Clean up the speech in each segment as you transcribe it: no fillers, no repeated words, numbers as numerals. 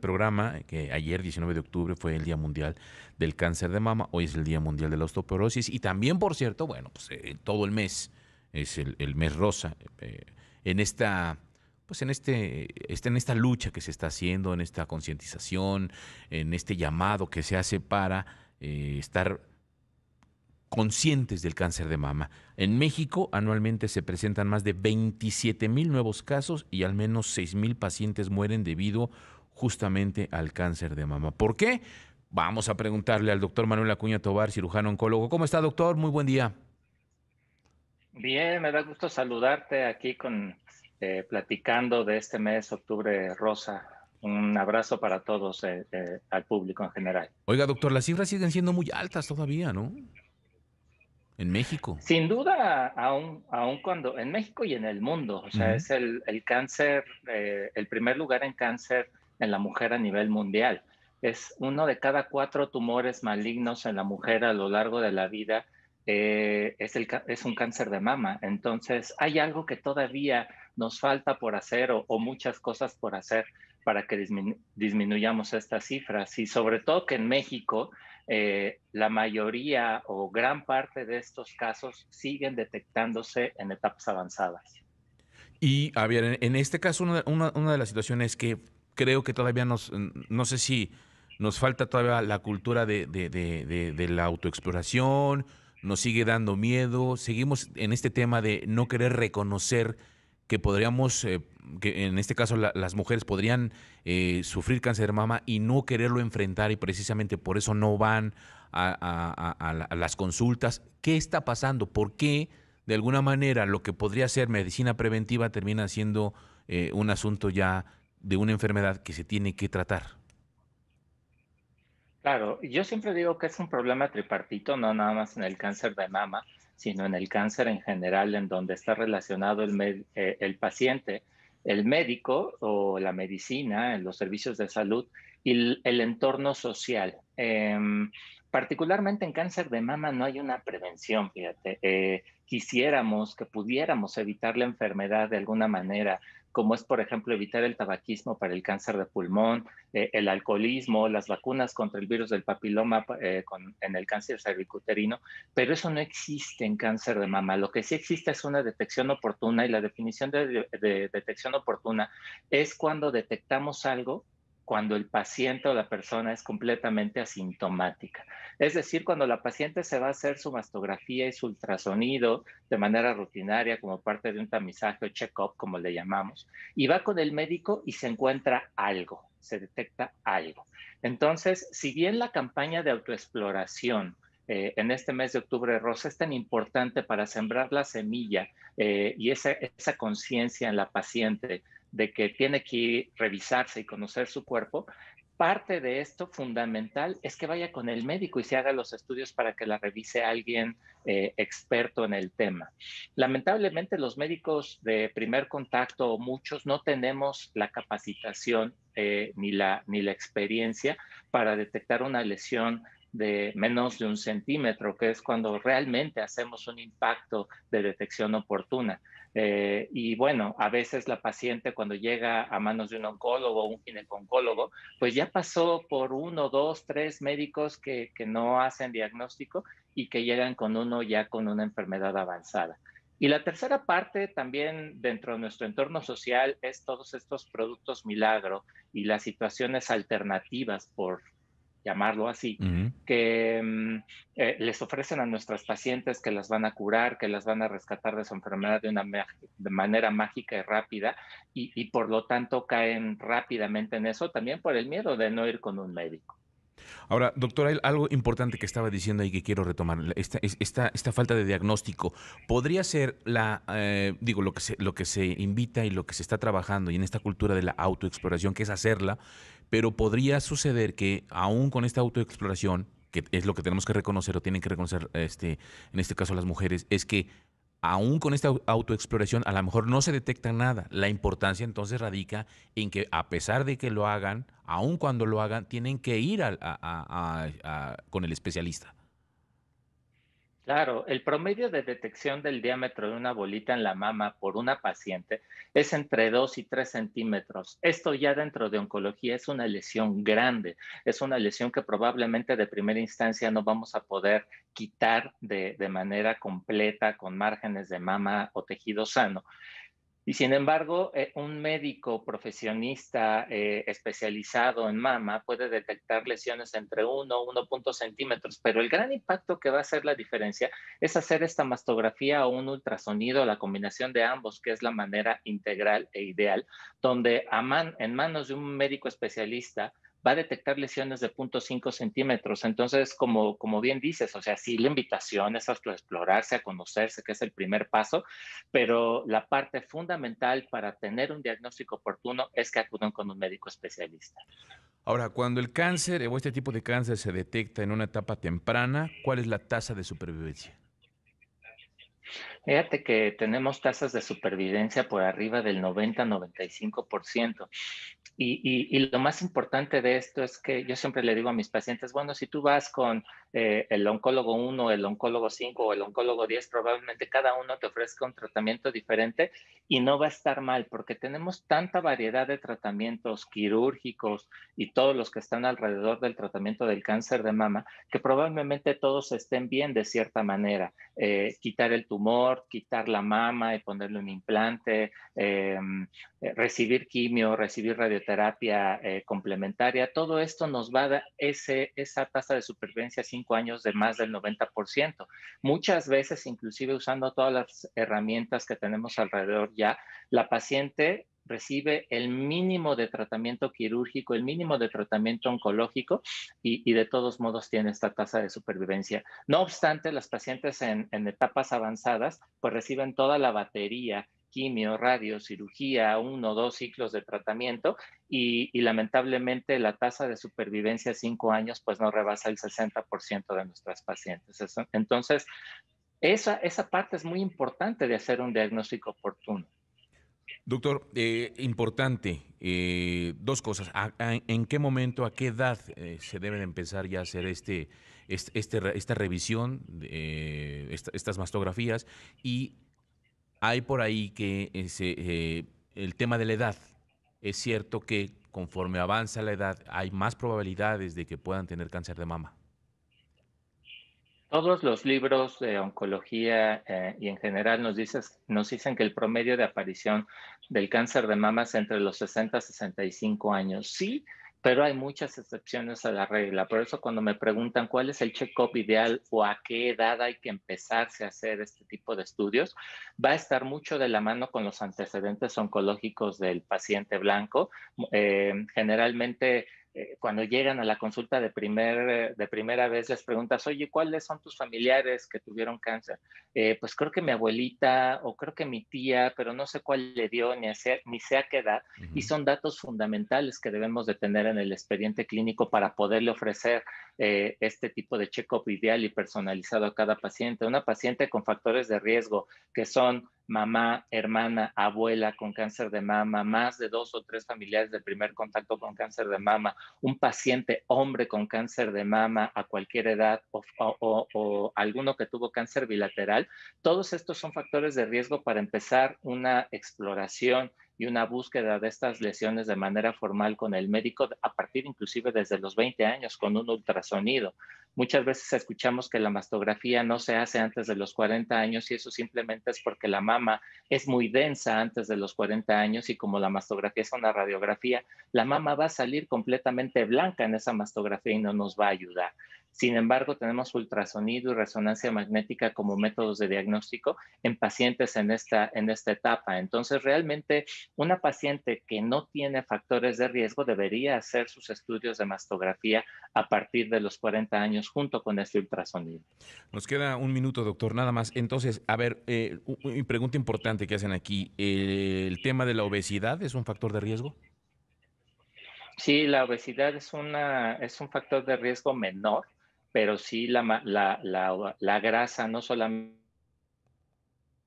programa, que ayer, 19 de octubre, fue el Día Mundial del Cáncer de Mama, hoy es el Día Mundial de la Osteoporosis, y también, por cierto, bueno, pues todo el mes es el mes rosa, en esta, pues en esta lucha que se está haciendo, en esta concientización, en este llamado que se hace para estar conscientes del cáncer de mama. En México anualmente se presentan más de 27,000 nuevos casos y al menos 6,000 pacientes mueren debido justamente al cáncer de mama. ¿Por qué? Vamos a preguntarle al doctor Manuel Acuña Tobar, cirujano oncólogo. ¿Cómo está, doctor? Muy buen día. Bien, me da gusto saludarte aquí platicando de este mes, octubre rosa. Un abrazo para todos, al público en general. Oiga, doctor, las cifras siguen siendo muy altas todavía, ¿no? En México. Sin duda, aún cuando en México y en el mundo, o sea, Ujú. es el cáncer, el primer lugar en cáncer en la mujer a nivel mundial. Es uno de cada 4 tumores malignos en la mujer a lo largo de la vida, es un cáncer de mama. Entonces, hay algo que todavía nos falta por hacer o muchas cosas por hacer para que disminuyamos estas cifras. Y sobre todo que en México la mayoría o gran parte de estos casos siguen detectándose en etapas avanzadas. Y, a ver, en este caso, una de las situaciones que creo que todavía no sé si nos falta todavía la cultura de la autoexploración, nos sigue dando miedo, seguimos en este tema de no querer reconocer que podríamos, que en este caso las mujeres podrían sufrir cáncer de mama y no quererlo enfrentar y precisamente por eso no van a las consultas. ¿Qué está pasando? ¿Por qué? De alguna manera lo que podría ser medicina preventiva termina siendo un asunto ya de una enfermedad que se tiene que tratar. Claro, yo siempre digo que es un problema tripartito, no nada más en el cáncer de mama, sino en el cáncer en general, en donde está relacionado el paciente, el médico o la medicina, en los servicios de salud y el entorno social. Particularmente en cáncer de mama no hay una prevención, fíjate. Quisiéramos que pudiéramos evitar la enfermedad de alguna manera, como es, por ejemplo, evitar el tabaquismo para el cáncer de pulmón, el alcoholismo, las vacunas contra el virus del papiloma en el cáncer cervicuterino, pero eso no existe en cáncer de mama. Lo que sí existe es una detección oportuna y la definición de detección oportuna es cuando detectamos algo cuando el paciente o la persona es completamente asintomática. Es decir, cuando la paciente se va a hacer su mastografía y su ultrasonido de manera rutinaria como parte de un tamizaje o check-up, como le llamamos, y va con el médico y se encuentra algo, se detecta algo. Entonces, si bien la campaña de autoexploración en este mes de octubre rosa es tan importante para sembrar la semilla y esa conciencia en la paciente de que tiene que revisarse y conocer su cuerpo, parte de esto fundamental es que vaya con el médico y se haga los estudios para que la revise alguien experto en el tema. Lamentablemente los médicos de primer contacto, muchos, no tenemos la capacitación ni la experiencia para detectar una lesión de menos de 1 centímetro, que es cuando realmente hacemos un impacto de detección oportuna. Y bueno, a veces la paciente cuando llega a manos de un oncólogo o un gineco-oncólogo, pues ya pasó por 1, 2, 3 médicos que no hacen diagnóstico y que llegan con uno ya con una enfermedad avanzada. Y la tercera parte también dentro de nuestro entorno social es todos estos productos milagro y las situaciones alternativas, por llamarlo así, Ujú. que les ofrecen a nuestras pacientes que las van a curar, que las van a rescatar de su enfermedad de manera mágica y rápida, y por lo tanto caen rápidamente en eso, también por el miedo de no ir con un médico. Ahora, doctor, hay algo importante que estaba diciendo ahí que quiero retomar. Esta falta de diagnóstico podría ser digo, lo que se invita y lo que se está trabajando y en esta cultura de la autoexploración, que es hacerla, pero podría suceder que aún con esta autoexploración, que es lo que tenemos que reconocer o tienen que reconocer en este caso las mujeres, es que aún con esta autoexploración a lo mejor no se detecta nada. La importancia entonces radica en que a pesar de que lo hagan, aún cuando lo hagan, tienen que ir con el especialista. Claro, el promedio de detección del diámetro de una bolita en la mama por una paciente es entre 2 y 3 centímetros. Esto ya dentro de oncología es una lesión grande, es una lesión que probablemente de primera instancia no vamos a poder quitar de manera completa con márgenes de mama o tejido sano. Y sin embargo, un médico profesionista especializado en mama puede detectar lesiones entre 1 centímetros, pero el gran impacto que va a hacer la diferencia es hacer esta mastografía o un ultrasonido, la combinación de ambos, que es la manera integral e ideal, donde en manos de un médico especialista va a detectar lesiones de 0,5 centímetros. Entonces, como bien dices, o sea, sí, la invitación es a explorarse, a conocerse, que es el primer paso, pero la parte fundamental para tener un diagnóstico oportuno es que acudan con un médico especialista. Ahora, cuando el cáncer o este tipo de cáncer se detecta en una etapa temprana, ¿cuál es la tasa de supervivencia? Fíjate que tenemos tasas de supervivencia por arriba del 90-95%. Y lo más importante de esto es que yo siempre le digo a mis pacientes, bueno, si tú vas con el oncólogo 1, el oncólogo 5 o el oncólogo 10, probablemente cada uno te ofrezca un tratamiento diferente y no va a estar mal porque tenemos tanta variedad de tratamientos quirúrgicos y todos los que están alrededor del tratamiento del cáncer de mama, que probablemente todos estén bien de cierta manera. Quitar el tumor, quitar la mama y ponerle un implante, recibir quimio, recibir radioterapia complementaria, todo esto nos va a dar esa tasa de supervivencia a 5 años de más del 90%. Muchas veces, inclusive usando todas las herramientas que tenemos alrededor ya, la paciente recibe el mínimo de tratamiento quirúrgico, el mínimo de tratamiento oncológico y de todos modos tiene esta tasa de supervivencia. No obstante, las pacientes en etapas avanzadas pues reciben toda la batería quimio, radio, cirugía, 1 o 2 ciclos de tratamiento y lamentablemente la tasa de supervivencia a 5 años pues no rebasa el 60% de nuestras pacientes. Entonces, esa parte es muy importante de hacer un diagnóstico oportuno. Doctor, importante, dos cosas. ¿En qué momento, a qué edad se debe de empezar ya a hacer esta revisión, estas mastografías? Y hay por ahí que el tema de la edad. Es cierto que conforme avanza la edad hay más probabilidades de que puedan tener cáncer de mama. Todos los libros de oncología y en general nos dicen que el promedio de aparición del cáncer de mama es entre los 60 y 65 años. Sí, pero hay muchas excepciones a la regla. Por eso cuando me preguntan cuál es el check-up ideal o a qué edad hay que empezarse a hacer este tipo de estudios, va a estar mucho de la mano con los antecedentes oncológicos del paciente blanco. Generalmente cuando llegan a la consulta de primera vez, les preguntas, oye, ¿cuáles son tus familiares que tuvieron cáncer? Pues creo que mi abuelita o creo que mi tía, pero no sé cuál le dio ni sé a qué edad. Y Ujú. son datos fundamentales que debemos de tener en el expediente clínico para poderle ofrecer este tipo de check-up ideal y personalizado a cada paciente. Una paciente con factores de riesgo que son mamá, hermana, abuela con cáncer de mama, más de 2 o 3 familiares de primer contacto con cáncer de mama, un paciente hombre con cáncer de mama a cualquier edad o alguno que tuvo cáncer bilateral, todos estos son factores de riesgo para empezar una exploración y una búsqueda de estas lesiones de manera formal con el médico a partir inclusive desde los 20 años con un ultrasonido. Muchas veces escuchamos que la mastografía no se hace antes de los 40 años y eso simplemente es porque la mama es muy densa antes de los 40 años y como la mastografía es una radiografía, la mama va a salir completamente blanca en esa mastografía y no nos va a ayudar. Sin embargo, tenemos ultrasonido y resonancia magnética como métodos de diagnóstico en pacientes en esta etapa. Entonces, realmente, una paciente que no tiene factores de riesgo debería hacer sus estudios de mastografía a partir de los 40 años junto con este ultrasonido. Nos queda un minuto, doctor, nada más. Entonces, a ver, una pregunta importante que hacen aquí. ¿El tema de la obesidad es un factor de riesgo? Sí, la obesidad es un factor de riesgo menor, pero sí la grasa, no solamente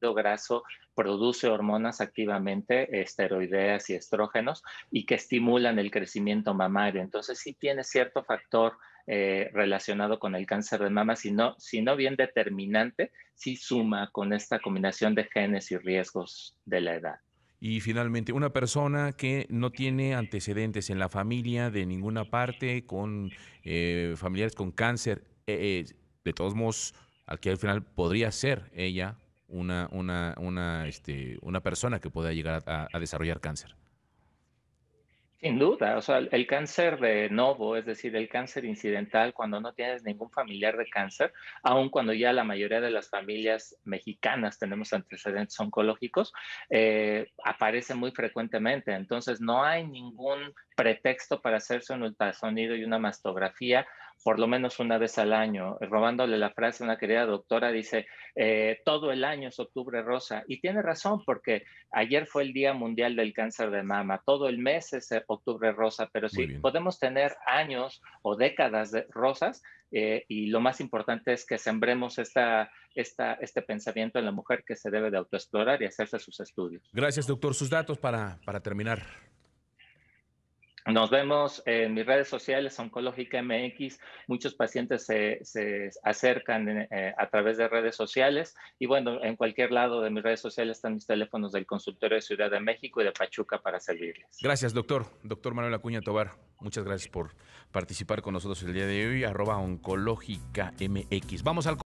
graso produce hormonas activamente, esteroideas y estrógenos, y que estimulan el crecimiento mamario. Entonces sí tiene cierto factor relacionado con el cáncer de mama, si no bien determinante, sí suma con esta combinación de genes y riesgos de la edad. Y finalmente, una persona que no tiene antecedentes en la familia de ninguna parte, con familiares con cáncer, de todos modos, al que al final podría ser ella una persona que pueda llegar a desarrollar cáncer. Sin duda, o sea, el cáncer de novo, es decir, el cáncer incidental, cuando no tienes ningún familiar de cáncer, aun cuando ya la mayoría de las familias mexicanas tenemos antecedentes oncológicos, aparece muy frecuentemente. Entonces, no hay ningún pretexto para hacerse un ultrasonido y una mastografía por lo menos una vez al año. Robándole la frase a una querida doctora, dice, todo el año es octubre rosa. Y tiene razón, porque ayer fue el Día Mundial del Cáncer de Mama. Todo el mes es octubre rosa, pero Muy sí, bien. podemos tener años o décadas de rosas, y lo más importante es que sembremos este pensamiento en la mujer, que se debe de autoexplorar y hacerse sus estudios. Gracias, doctor. Sus datos para terminar. Nos vemos en mis redes sociales, Oncológica MX. Muchos pacientes se acercan a través de redes sociales. Y bueno, en cualquier lado de mis redes sociales están mis teléfonos del consultorio de Ciudad de México y de Pachuca para servirles. Gracias, doctor. Doctor Manuel Acuña Tobar, muchas gracias por participar con nosotros el día de hoy. @Oncológica MX. Vamos al